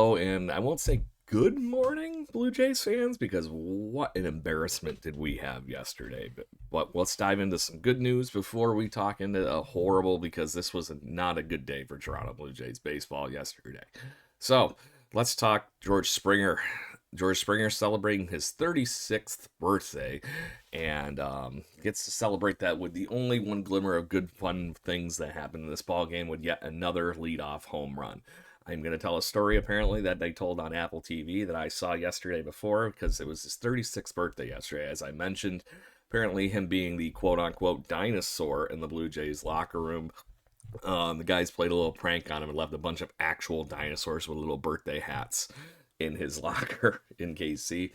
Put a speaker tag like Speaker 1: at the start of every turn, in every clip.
Speaker 1: Hello, and I won't say good morning, Blue Jays fans, because what an embarrassment did we have yesterday. But let's dive into some good news before we talk into a horrible, because this was not a good day for Toronto Blue Jays baseball yesterday. So let's talk George Springer. George Springer celebrating his 36th birthday and gets to celebrate that with the only one glimmer of good fun things that happened in this ball game with yet another leadoff home run. I'm going to tell a story apparently that they told on Apple TV that I saw yesterday before because it was his 36th birthday yesterday. As I mentioned, apparently him being the quote unquote dinosaur in the Blue Jays locker room. The guys played a little prank on him and left a bunch of actual dinosaurs with little birthday hats in his locker in KC.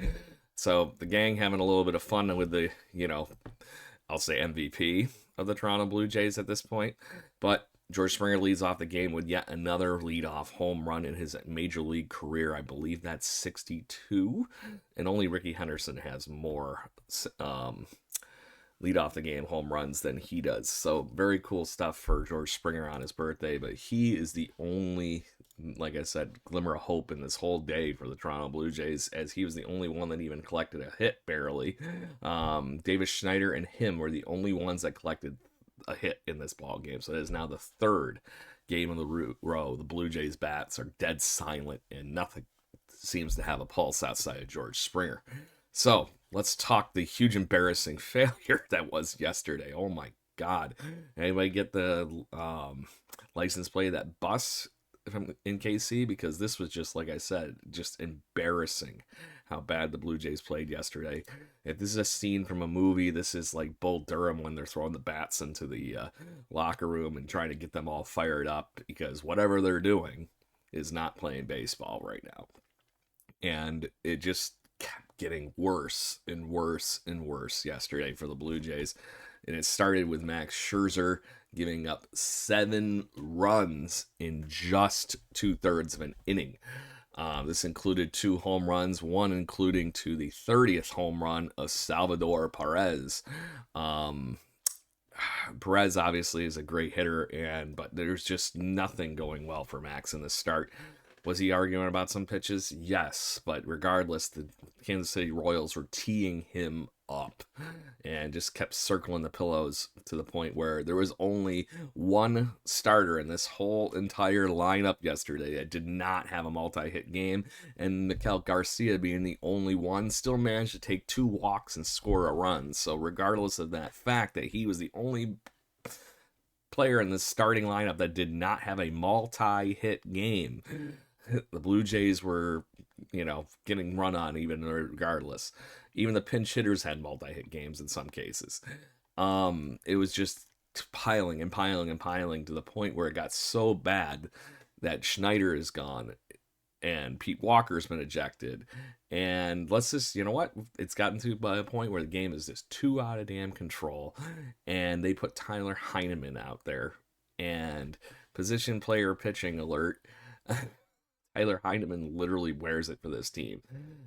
Speaker 1: So the gang having a little bit of fun with the, I'll say MVP of the Toronto Blue Jays at this point. But George Springer leads off the game with yet another leadoff home run in his major league career. I believe that's 62, and only Ricky Henderson has more lead off the game home runs than he does. So very cool stuff for George Springer on his birthday, but he is the only, like I said, glimmer of hope in this whole day for the Toronto Blue Jays, as he was the only one that even collected a hit barely. Davis Schneider and him were the only ones that collected a hit in this ball game. So it is now the third game in the row. The Blue Jays bats are dead silent and nothing seems to have a pulse outside of George Springer. So let's talk the huge embarrassing failure that was yesterday. Oh my God. Anybody get the license plate of that bus in KC? Because this was just, like I said, just embarrassing how bad the Blue Jays played yesterday. If this is a scene from a movie, this is like Bull Durham when they're throwing the bats into the locker room and trying to get them all fired up, because whatever they're doing is not playing baseball right now. And it just kept getting worse and worse and worse yesterday for the Blue Jays. And it started with Max Scherzer giving up 7 runs in just 2/3 of an inning. This included 2 home runs, one including to the 30th home run of Salvador Perez. Perez obviously is a great hitter, but there's just nothing going well for Max in the start. Was he arguing about some pitches? Yes, but regardless, the Kansas City Royals were teeing him up and just kept circling the pillows to the point where there was only one starter in this whole entire lineup yesterday that did not have a multi-hit game, and Mikel Garcia, being the only one, still managed to take 2 walks and score a run. So regardless of that fact that he was the only player in the starting lineup that did not have a multi-hit game, the Blue Jays were, getting run on even regardless. Even the pinch hitters had multi-hit games in some cases. It was just piling and piling and piling to the point where it got so bad that Schneider is gone and Pete Walker's been ejected. And let's just, it's gotten to a point where the game is just too out of damn control. And they put Tyler Heineman out there. And position player pitching alert. Tyler Heineman literally wears it for this team.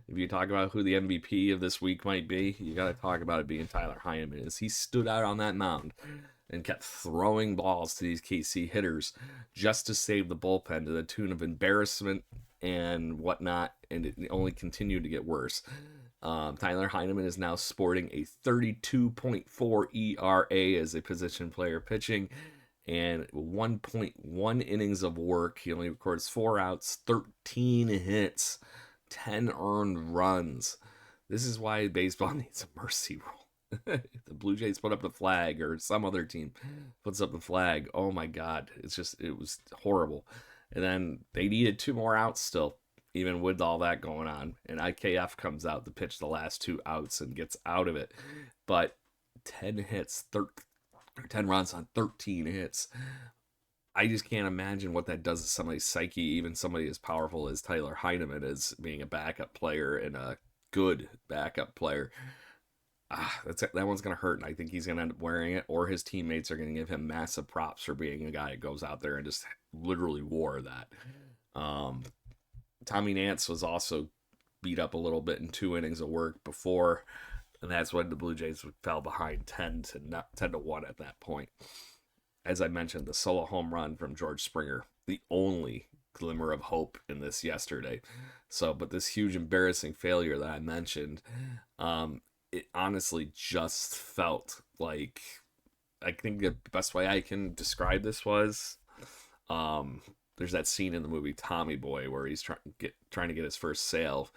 Speaker 1: If you talk about who the MVP of this week might be, you got to talk about it being Tyler Heineman, as he stood out on that mound and kept throwing balls to these KC hitters just to save the bullpen, to the tune of embarrassment and whatnot, and it only continued to get worse. Tyler Heineman is now sporting a 32.4 ERA as a position player pitching, and 1.1 innings of work. He only records 4 outs, 13 hits, 10 earned runs. This is why baseball needs a mercy rule. The Blue Jays put up the flag, or some other team puts up the flag, oh my God, it was horrible. And then they needed 2 more outs still, even with all that going on. And IKF comes out to pitch the last 2 outs and gets out of it. But 10 hits, 10 runs on 13 hits. I just can't imagine what that does to somebody's psyche, even somebody as powerful as Tyler Heineman, as being a backup player and a good backup player. That one's going to hurt, and I think he's going to end up wearing it, or his teammates are going to give him massive props for being a guy that goes out there and just literally wore that. Tommy Nance was also beat up a little bit in 2 innings of work before, and that's when the Blue Jays fell behind 10-1 at that point. As I mentioned, the solo home run from George Springer, the only glimmer of hope in this yesterday. So, but this huge embarrassing failure that I mentioned, it honestly just felt like, I think the best way I can describe this was, um, there's that scene in the movie Tommy Boy where he's trying to get his first sale,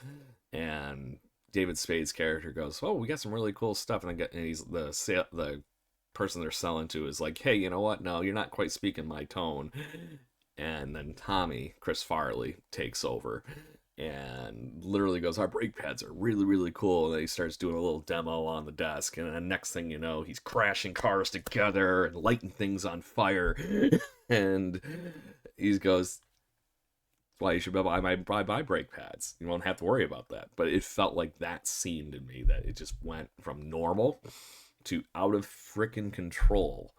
Speaker 1: and David Spade's character goes, "Oh, we got some really cool stuff," and he's the person they're selling to is like, "Hey, you know what? No, you're not quite speaking my tone." And then Tommy, Chris Farley, takes over and literally goes, "Our brake pads are really, really cool." And then he starts doing a little demo on the desk. And then next thing you know, he's crashing cars together and lighting things on fire. And he goes, "Why, you should buy brake pads. You won't have to worry about that." But it felt like that scene to me, that it just went from normal to out of freaking control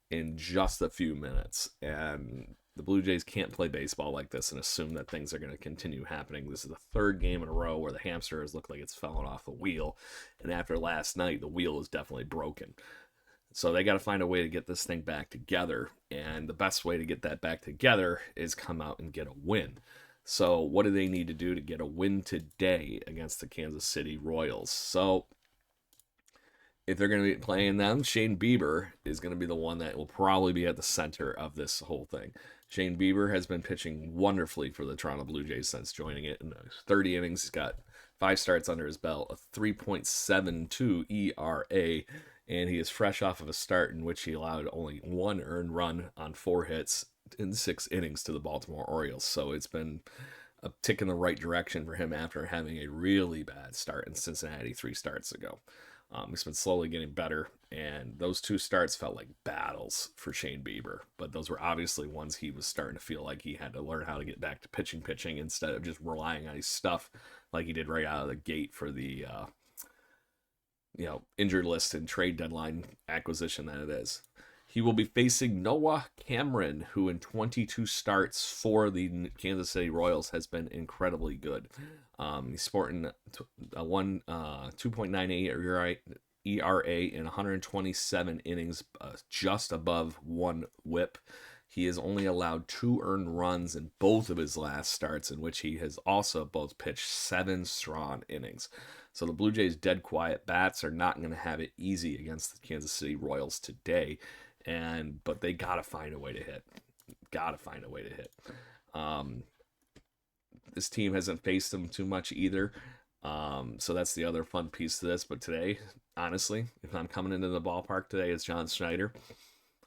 Speaker 1: in just a few minutes. And the Blue Jays can't play baseball like this and assume that things are going to continue happening. This is the third game in a row where the hamster has looked like it's fallen off the wheel. And after last night, the wheel is definitely broken. So they got to find a way to get this thing back together. And the best way to get that back together is come out and get a win. So what do they need to do to get a win today against the Kansas City Royals? So if they're going to be playing them, Shane Bieber is going to be the one that will probably be at the center of this whole thing. Shane Bieber has been pitching wonderfully for the Toronto Blue Jays since joining it. In 30 innings, he's got 5 starts under his belt, a 3.72 ERA, and he is fresh off of a start in which he allowed only 1 earned run on 4 hits in 6 innings to the Baltimore Orioles. So it's been a tick in the right direction for him after having a really bad start in Cincinnati 3 starts ago. He's been slowly getting better, and those 2 starts felt like battles for Shane Bieber. But those were obviously ones he was starting to feel like he had to learn how to get back to pitching instead of just relying on his stuff like he did right out of the gate for the injured list and trade deadline acquisition that it is. He will be facing Noah Cameron, who in 22 starts for the Kansas City Royals has been incredibly good. He's sporting a 2.98 ERA in 127 innings, just above 1 WHIP. He has only allowed 2 earned runs in both of his last starts, in which he has also both pitched 7 strong innings. So the Blue Jays' dead quiet bats are not going to have it easy against the Kansas City Royals today. But they gotta find a way to hit. This team hasn't faced them too much either. So that's the other fun piece to this. But today, honestly, if I'm coming into the ballpark today as John Schneider,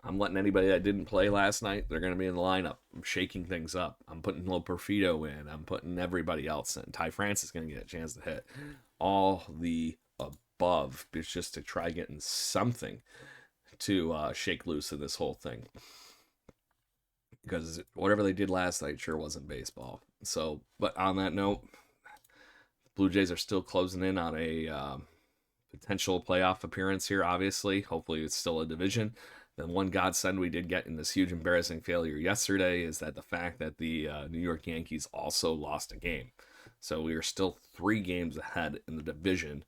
Speaker 1: I'm letting anybody that didn't play last night, they're going to be in the lineup. I'm shaking things up. I'm putting Lo Perfido in. I'm putting everybody else in. Ty France is going to get a chance to hit. All the above. It's just to try getting something to shake loose in this whole thing, because whatever they did last night sure wasn't baseball. So, but on that note, Blue Jays are still closing in on a potential playoff appearance here. Obviously, hopefully it's still a division. The one godsend we did get in this huge embarrassing failure yesterday is that the fact that the New York Yankees also lost a game. So we are still 3 games ahead in the division.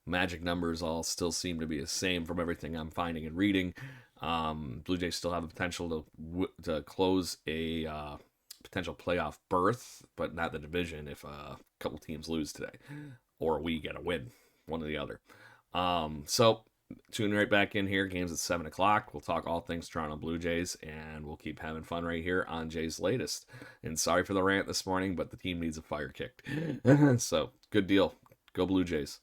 Speaker 1: Magic numbers all still seem to be the same from everything I'm finding and reading. Blue Jays still have the potential to close a potential playoff berth, but not the division if a couple teams lose today, or we get a win, one or the other. So tune right back in here. Games at 7 o'clock. We'll talk all things Toronto Blue Jays, and we'll keep having fun right here on Jay's Latest. And sorry for the rant this morning, but the team needs a fire kicked. So good deal. Go Blue Jays.